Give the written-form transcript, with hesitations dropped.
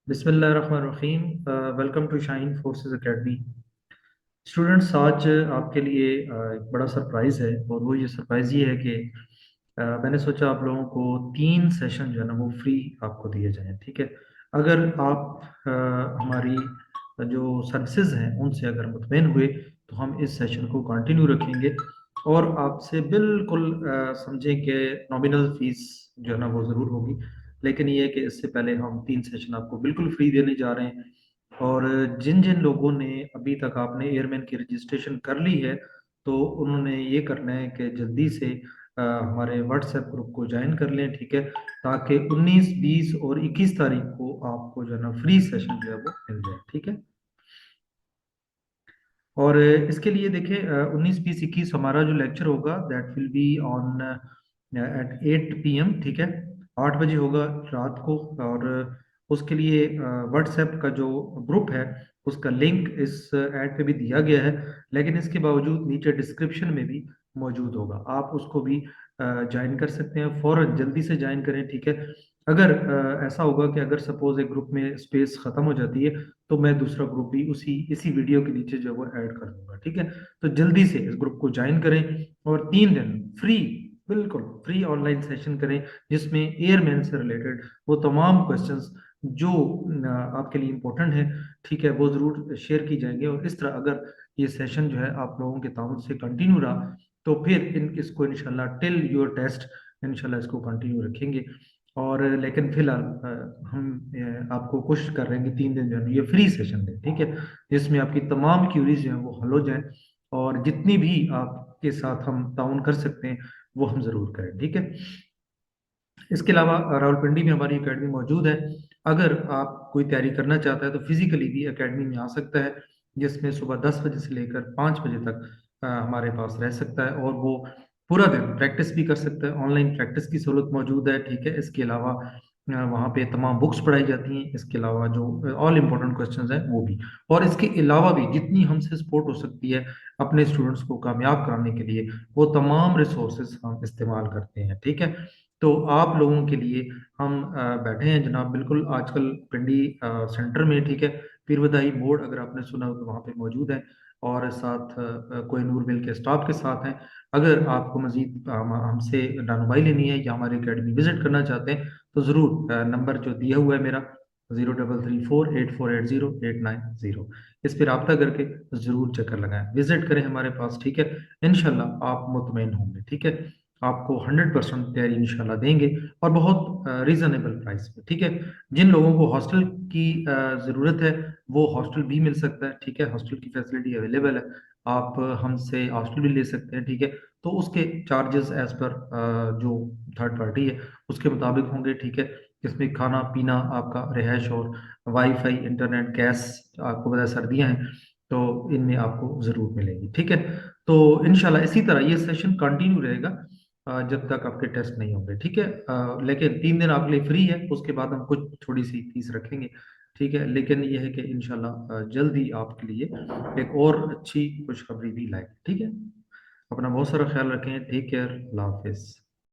बिस्मिल्लाहिर्रहमानिर्रहीम। Welcome to Shine Forces Academy. Students, आज आपके लिए एक बड़ा सरप्राइज़ है, और वो ये सरप्राइज़ ये है कि मैंने सोचा आप लोगों को 3 सेशन जो है ना वो फ्री आपको दिए जाएं। ठीक है, अगर आप हमारी जो सर्विसेज हैं उनसे अगर मुतमईन हुए तो हम इस सेशन को कंटिन्यू रखेंगे, और आपसे बिल्कुल समझें कि नॉमिनल फीस जो है ना वो ज़रूर होगी, लेकिन ये है कि इससे पहले हम 3 सेशन आपको बिल्कुल फ्री देने जा रहे हैं। और जिन जिन लोगों ने अभी तक आपने एयरमैन की रजिस्ट्रेशन कर ली है, तो उन्होंने ये करना है कि जल्दी से हमारे व्हाट्सएप ग्रुप को ज्वाइन कर लें। ठीक है, ताकि 19, 20 और 21 तारीख को आपको जो है ना फ्री सेशन जो है वो मिल जाए। ठीक है, और इसके लिए देखिए 19, 20, 21 हमारा जो लेक्चर होगा that will be on at 8 PM। ठीक है, 8 बजे होगा रात को। और उसके लिए व्हाट्सएप का जो ग्रुप है उसका लिंक इस ऐड पे भी दिया गया है, लेकिन इसके बावजूद नीचे डिस्क्रिप्शन में भी मौजूद होगा, आप उसको भी ज्वाइन कर सकते हैं। फौरन जल्दी से ज्वाइन करें। ठीक है, अगर ऐसा होगा कि अगर सपोज एक ग्रुप में स्पेस खत्म हो जाती है तो मैं दूसरा ग्रुप भी उसी इसी वीडियो के नीचे जो है वो ऐड कर दूंगा। ठीक है, तो जल्दी से इस ग्रुप को ज्वाइन करें, और 3 दिन फ्री, बिल्कुल फ्री ऑनलाइन सेशन करें, जिसमें एयरमैन से रिलेटेड वो तमाम क्वेश्चंस जो आपके लिए इम्पोर्टेंट है, ठीक है, वो ज़रूर शेयर की जाएंगे। और इस तरह अगर ये सेशन जो है आप लोगों के ताउन से कंटिन्यू रहा तो फिर इसको इंशाल्लाह टिल योर टेस्ट इंशाल्लाह इसको कंटिन्यू रखेंगे। और लेकिन फिलहाल हम आपको कोशिश कर रहे हैं कि 3 दिन जो है ना ये फ्री सेशन दें। ठीक है, जिसमें आपकी तमाम क्यूरीज जो है वो हल हो जाए, और जितनी भी आपके साथ हम ताउन कर सकते हैं वो हम ज़रूर करें। ठीक है, इसके अलावा रावलपिंडी में हमारी एकेडमी मौजूद है। अगर आप कोई तैयारी करना चाहता है तो फिजिकली भी एकेडमी में आ सकता है, जिसमें सुबह 10 बजे से लेकर 5 बजे तक हमारे पास रह सकता है, और वो पूरा दिन प्रैक्टिस भी कर सकता है। ऑनलाइन प्रैक्टिस की सहूलत मौजूद है। ठीक है, इसके अलावा वहाँ पे तमाम बुक्स पढ़ाई जाती हैं, इसके अलावा जो ऑल इम्पोर्टेंट क्वेश्चंस हैं वो भी, और इसके अलावा भी जितनी हमसे सपोर्ट हो सकती है अपने स्टूडेंट्स को कामयाब कराने के लिए, वो तमाम रिसोर्सेज हम इस्तेमाल करते हैं। ठीक है, तो आप लोगों के लिए हम बैठे हैं जनाब, बिल्कुल आजकल पिंडी सेंटर में। ठीक है, पीर बदाई मोड़ अगर आपने सुना हो तो वहाँ पे मौजूद है, और साथ कोई नूर मिल के स्टाफ के साथ हैं। अगर आपको मजीद हमसे रहनुमाई लेनी है या हमारी अकेडमी विजिट करना चाहते हैं तो ज़रूर नंबर जो दिया हुआ है मेरा 0334848089, इस पर रब्ता करके ज़रूर चक्कर लगाएं, विजिट करें हमारे पास। ठीक है, इंशाल्लाह आप मुतमईन होंगे। ठीक है, आपको 100% तैयारी इंशाल्लाह देंगे, और बहुत रीजनेबल प्राइस पे। ठीक है, जिन लोगों को हॉस्टल की ज़रूरत है वो हॉस्टल भी मिल सकता है। ठीक है, हॉस्टल की फैसिलिटी अवेलेबल है, आप हमसे हॉस्टल भी ले सकते हैं। ठीक है, तो उसके चार्जेस एज पर जो थर्ड पार्टी है उसके मुताबिक होंगे। ठीक है, इसमें खाना पीना आपका, रिहाइश और वाईफाई, इंटरनेट, गैस, आपको पता है सर्दियाँ हैं तो इनमें आपको ज़रूर मिलेगी। ठीक है, तो इंशाल्लाह इसी तरह ये सेशन कंटिन्यू रहेगा जब तक आपके टेस्ट नहीं होंगे। ठीक है, लेकिन 3 दिन आपके लिए फ्री है, उसके बाद हम कुछ थोड़ी सी फीस रखेंगे। ठीक है, लेकिन यह है कि इंशाल्लाह जल्द ही आपके लिए एक और अच्छी खुशखबरी भी लाएंगे। ठीक है, अपना बहुत सारा ख्याल रखें। टेक केयर, अल्लाह हाफिज़।